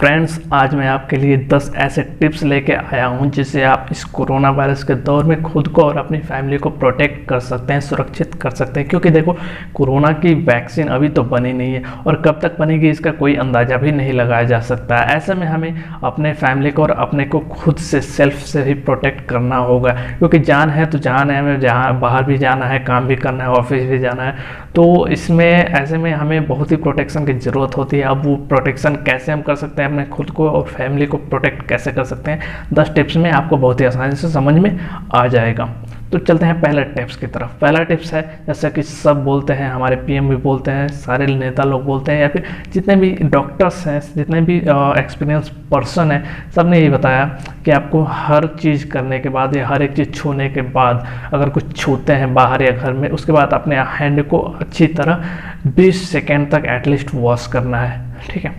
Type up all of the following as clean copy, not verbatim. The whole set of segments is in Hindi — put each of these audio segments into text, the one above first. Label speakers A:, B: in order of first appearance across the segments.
A: फ्रेंड्स, आज मैं आपके लिए 10 ऐसे टिप्स लेके आया हूं जिससे आप इस कोरोना वायरस के दौर में खुद को और अपनी फैमिली को प्रोटेक्ट कर सकते हैं, सुरक्षित कर सकते हैं। क्योंकि देखो, कोरोना की वैक्सीन अभी तो बनी नहीं है और कब तक बनेगी इसका कोई अंदाज़ा भी नहीं लगाया जा सकता। ऐसे में हमें अपने फैमिली को और अपने को खुद से सेल्फ से ही प्रोटेक्ट करना होगा, क्योंकि जान है तो जान है। हमें जहाँ बाहर भी जाना है, काम भी करना है, ऑफिस भी जाना है, तो इसमें ऐसे में हमें बहुत ही प्रोटेक्शन की ज़रूरत होती है। अब वो प्रोटेक्शन कैसे हम कर सकते हैं, अपने खुद को और फैमिली को प्रोटेक्ट कैसे कर सकते हैं, 10 टिप्स में आपको बहुत ही आसानी से समझ में आ जाएगा। तो चलते हैं पहले टिप्स की तरफ। पहला टिप्स है, जैसा कि सब बोलते हैं, हमारे पीएम भी बोलते हैं, सारे नेता लोग बोलते हैं, या फिर जितने भी डॉक्टर्स हैं, जितने भी एक्सपीरियंस पर्सन हैं, सब ने यही बताया कि आपको हर चीज़ करने के बाद या हर एक चीज़ छूने के बाद, अगर कुछ छूते हैं बाहर या घर में, उसके बाद अपने हैंड को अच्छी तरह 20 सेकेंड तक एटलीस्ट वॉश करना है। ठीक है।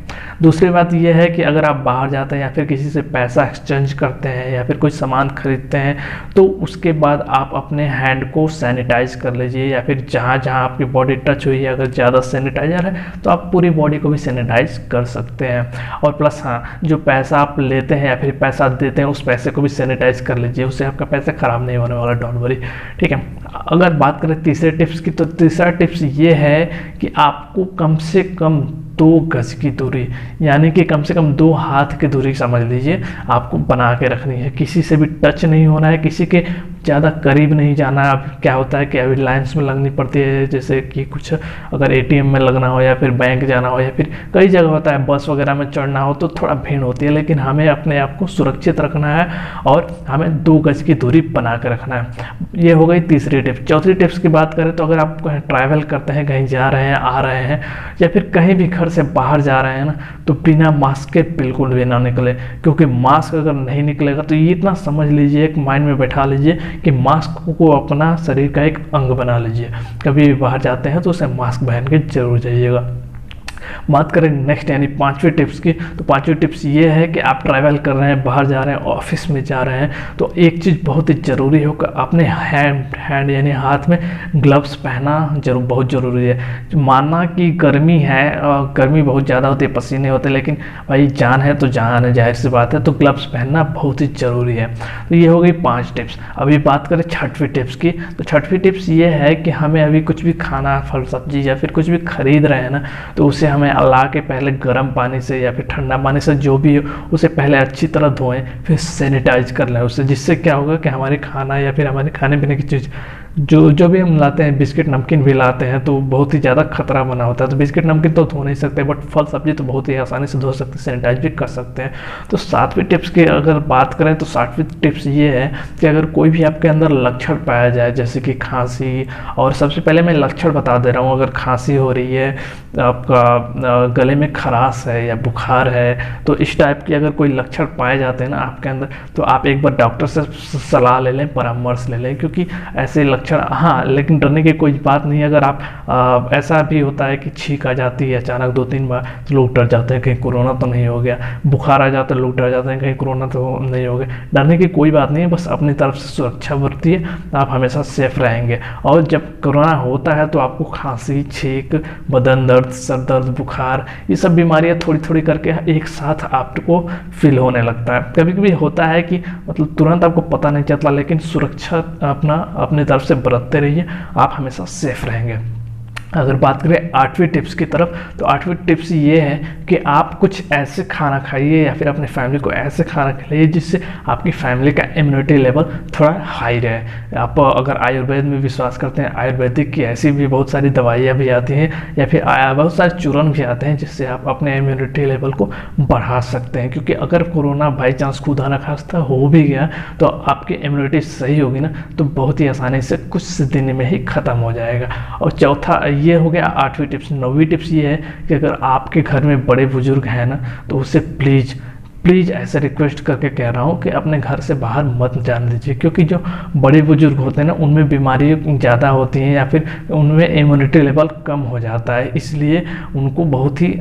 A: दूसरी बात यह है कि अगर आप बाहर जाते हैं या फिर किसी से पैसा एक्सचेंज करते हैं या फिर कोई सामान खरीदते हैं, तो उसके बाद आप अपने हैंड को सैनिटाइज कर लीजिए, या फिर जहाँ जहाँ आपकी बॉडी टच हुई है, अगर ज़्यादा सैनिटाइजर है तो आप पूरी बॉडी को भी सैनिटाइज कर सकते हैं। और प्लस हाँ, जो पैसा आप लेते हैं या फिर पैसा देते हैं, उस पैसे को भी सैनिटाइज कर लीजिए, उससे आपका पैसा ख़राब नहीं होने वाला, डोंट वरी। ठीक है। अगर बात करें तीसरे टिप्स की, तो तीसरा टिप्स ये है कि आपको कम से कम 2 गज की दूरी, यानी कि कम से कम 2 हाथ की दूरी समझ लीजिए, आपको बना के रखनी है। किसी से भी टच नहीं होना है, किसी के ज़्यादा करीब नहीं जाना है। अब क्या होता है कि अभी लाइन्स में लगनी पड़ती है, जैसे कि कुछ अगर एटीएम में लगना हो या फिर बैंक जाना हो या फिर कई जगह होता है, बस वगैरह में चढ़ना हो, तो थोड़ा भीड़ होती है। लेकिन हमें अपने आप को सुरक्षित रखना है और हमें 2 गज की दूरी बना के रखना है। ये हो गई तीसरी टिप्स। चौथी टिप्स की बात करें तो अगर आप कहीं ट्रैवल करते हैं, कहीं जा रहे हैं, आ रहे हैं, या फिर कहीं भी घर से बाहर जा रहे हैं ना, तो बिना मास्क के बिल्कुल भी ना निकले। क्योंकि मास्क अगर नहीं निकलेगा तो ये इतना समझ लीजिए, एक माइंड में बैठा लीजिए कि मास्क को अपना शरीर का एक अंग बना लीजिए। कभी भी बाहर जाते हैं तो उसे मास्क पहन के जरूर जाइएगा। बात करें नेक्स्ट यानी 5वीं टिप्स की, तो 5वीं टिप्स ये है कि आप ट्रैवल कर रहे हैं, बाहर जा रहे हैं, ऑफिस में जा रहे हैं, तो एक चीज़ बहुत ही ज़रूरी हो कि अपने हैंड यानी हाथ में ग्लव्स पहना बहुत ज़रूरी है। माना कि गर्मी है, गर्मी बहुत ज़्यादा होती है, पसीने होते हैं, लेकिन भाई जान है तो जान है, जाहिर सी बात है, तो ग्लव्स पहनना बहुत ही ज़रूरी है। तो ये हो गई 5 टिप्स। अभी बात करें 6वीं टिप्स की, तो 6वीं टिप्स ये है कि हमें अभी कुछ भी खाना, फल सब्जी या फिर कुछ भी खरीद रहे हैं ना, तो उसे हमें ला के पहले गर्म पानी से या फिर ठंडा पानी से, जो भी हो, उसे पहले अच्छी तरह धोएं, फिर सैनिटाइज कर लें उससे। जिससे क्या होगा कि हमारे खाना या फिर हमारे खाने पीने की चीज़ जो भी हम लाते हैं, बिस्किट नमकीन भी लाते हैं, तो बहुत ही ज़्यादा खतरा बना होता है। तो बिस्किट नमकीन तो धो नहीं सकते, बट फल सब्जी तो बहुत ही आसानी से धो सकते हैं, सैनिटाइज भी कर सकते हैं। तो 7वीं टिप्स की अगर बात करें तो 7वीं टिप्स ये है कि अगर कोई भी आपके अंदर लक्षण पाया जाए, जैसे कि खांसी, और सबसे पहले मैं लक्षण बता दे रहा हूँ, अगर खांसी हो रही है, आपका गले में खराश है या बुखार है, तो इस टाइप की अगर कोई लक्षण पाए जाते हैं ना आपके अंदर, तो आप एक बार डॉक्टर से सलाह ले लें, परामर्श ले लें, क्योंकि ऐसे लक्षण, हाँ, लेकिन डरने की कोई बात नहीं है। अगर आप ऐसा भी होता है कि छींक आ जाती है अचानक 2-3 बार, तो लोग डर जाते हैं कहीं कोरोना तो नहीं हो गया। बुखार आ जाता है, लोग डर जाते हैं कहीं कोरोना तो नहीं हो गया। डरने की कोई बात नहीं है, बस अपनी तरफ से सुरक्षा बरतिए, आप हमेशा सेफ रहेंगे। और जब कोरोना होता है तो आपको खांसी, छींक, बदन दर्द, सर दर्द, बुखार, ये सब बीमारियां थोड़ी थोड़ी करके एक साथ आपको फील होने लगता है। कभी कभी होता है कि मतलब तुरंत आपको पता नहीं चलता, लेकिन सुरक्षा अपनी तरफ से बरतते रहिए, आप हमेशा सेफ रहेंगे। अगर बात करें 8वीं टिप्स की तरफ, तो 8वीं टिप्स ये है कि आप कुछ ऐसे खाना खाइए या फिर अपनी फैमिली को ऐसे खाना खिलाइए जिससे आपकी फैमिली का इम्यूनिटी लेवल थोड़ा हाई रहे। आप अगर आयुर्वेद में विश्वास करते हैं, आयुर्वेदिक की ऐसी भी बहुत सारी दवाइयाँ भी आती हैं, या फिर बहुत सारे चूर्ण भी आते हैं जिससे आप अपने इम्यूनिटी लेवल को बढ़ा सकते हैं। क्योंकि अगर कोरोना बाई चांस खुदा न खास्ता हो भी गया तो आपकी इम्यूनिटी सही होगी ना, तो बहुत ही आसानी से कुछ दिन में ही ख़त्म हो जाएगा। और चौथा ये हो गया 8वीं टिप्स। 9वीं टिप्स ये है कि अगर आपके घर में बड़े बुजुर्ग हैं ना, तो उससे प्लीज़ ऐसे रिक्वेस्ट करके कह रहा हूँ कि अपने घर से बाहर मत जाने दीजिए। क्योंकि जो बड़े बुजुर्ग होते हैं ना, उनमें बीमारी ज़्यादा होती हैं या फिर उनमें इम्यूनिटी लेवल कम हो जाता है, इसलिए उनको बहुत ही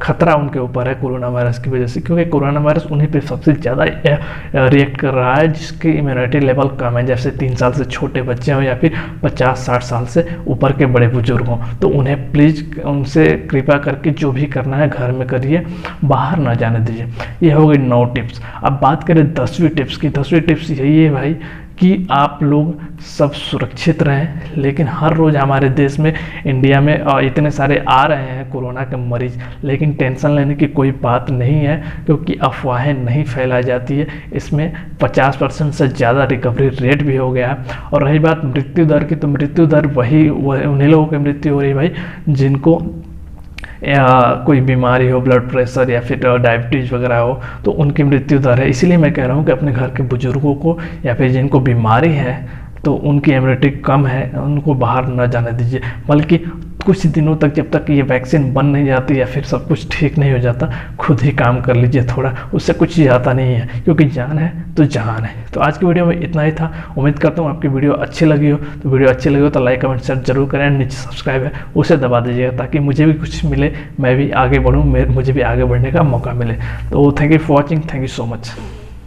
A: खतरा उनके ऊपर है कोरोना वायरस की वजह से, क्योंकि कोरोना वायरस उन्हीं पे सबसे ज़्यादा रिएक्ट कर रहा है जिसकी इम्यूनिटी लेवल कम है, जैसे 3 साल से छोटे बच्चे हों या फिर 50-60 साल से ऊपर के बड़े बुजुर्ग हों। तो उन्हें प्लीज़ उनसे कृपा करके जो भी करना है घर में करिए, बाहर ना जाने दीजिए। ये हो गई 9 टिप्स। अब बात करें 10वीं टिप्स की। 10वीं टिप्स यही है भाई कि आप लोग सब सुरक्षित रहें। लेकिन हर रोज़ हमारे देश में, इंडिया में इतने सारे आ रहे हैं कोरोना के मरीज, लेकिन टेंशन लेने की कोई बात नहीं है, क्योंकि अफवाहें नहीं फैलाई जाती है। इसमें 50% से ज़्यादा रिकवरी रेट भी हो गया है। और रही बात मृत्यु दर की, तो मृत्यु दर वही उन्हीं लोगों की मृत्यु हो रही है भाई जिनको या कोई बीमारी हो, ब्लड प्रेशर या फिर डायबिटीज़ वगैरह हो, तो उनकी मृत्यु दर है। इसीलिए मैं कह रहा हूँ कि अपने घर के बुजुर्गों को या फिर जिनको बीमारी है तो उनकी इम्यूनिटी कम है, उनको बाहर न जाने दीजिए। बल्कि कुछ दिनों तक, जब तक ये वैक्सीन बन नहीं जाती या फिर सब कुछ ठीक नहीं हो जाता, खुद ही काम कर लीजिए थोड़ा, उससे कुछ जाता नहीं है, क्योंकि जान है तो जहान है। तो आज की वीडियो में इतना ही था। उम्मीद करता हूँ आपकी वीडियो अच्छी लगी हो। तो वीडियो अच्छी लगी हो तो लाइक कमेंट शेयर जरूर करें। नीचे सब्सक्राइब है उसे दबा दीजिएगा ताकि मुझे भी कुछ मिले, मैं भी आगे बढ़ूँ, मुझे भी आगे बढ़ने का मौका मिले। तो thank you for watching, thank you so much.